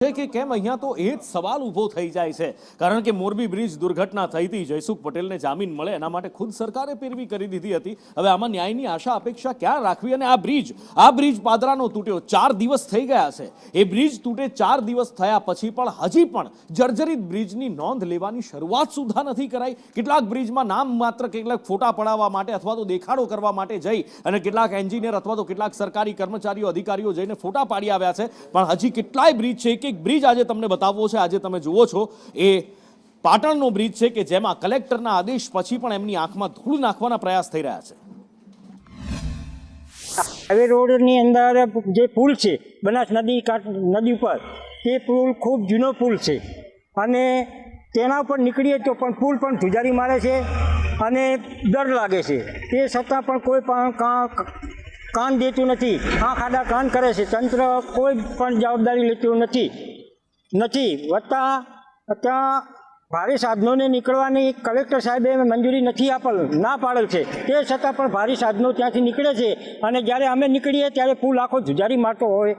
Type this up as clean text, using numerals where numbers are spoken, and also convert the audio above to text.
છે કે કેમ અહીંયા તો એ જ સવાલ ઊભો થઈ જાય છે કારણ કે મોરબી બ્રિજ દુર્ઘટના થઈ હતી, જયસુખ પટેલને જામીન મળે એના માટે ખુદ સરકારે પેરવી કરી દીધી હતી। હવે આમાં ન્યાયની આશા અપેક્ષા ક્યાં રાખવી? અને આ બ્રિજ પાદરાનો તૂટ્યો 4 દિવસ થઈ ગયા છે। એ બ્રિજ તૂટે 4 દિવસ થયા પછી પણ હજી પણ જર્જરિત બ્રિજની નોંધ લેવાની શરૂઆત સુદ્ધા નથી કરાઈ। કેટલાક બ્રિજમાં નામ માત્ર કેટલાક ફોટા પડાવવા માટે અથવા તો દેખાડો કરવા માટે જઈ અને કેટલાક એન્જિનિયર અથવા તો કેટલાક સરકારી કર્મચારીઓ અધિકારીઓ જઈને ફોટા પાડી આવ્યા છે, પણ હજી કેટલાય બ્રિજ છે। એક બ્રિજ આજે તમને બતાવવો છે, આજે તમે જુઓ છો એ પાટણનો બ્રિજ છે કે જેમાં કલેક્ટરના આદેશ પછી પણ એમની આંખમાં ધૂળ નાખવાના પ્રયાસ થઈ રહ્યા છે। હાઈવે રોડની અંદર જે પુલ છે બનાસ નદી ઉપર, તે પુલ ખૂબ જૂનો પુલ છે અને તેના ઉપર નીકળીએ તો પણ પુલ પણ ધુજારી મારે છે અને ડર લાગે છે। તે છતાં પણ કોઈ પણ કાન દેતું નથી, આંખ આડા કાન કરે છે। તંત્ર કોઈ પણ જવાબદારી લેતું નથી વત્તા ત્યાં ભારે સાધનોને નીકળવાની કલેક્ટર સાહેબે મંજૂરી નથી ના પાડેલ છે, તે છતાં પણ ભારે સાધનો ત્યાંથી નીકળે છે અને જ્યારે અમે નીકળીએ ત્યારે પુલ આખો ધુજારી મારતો હોય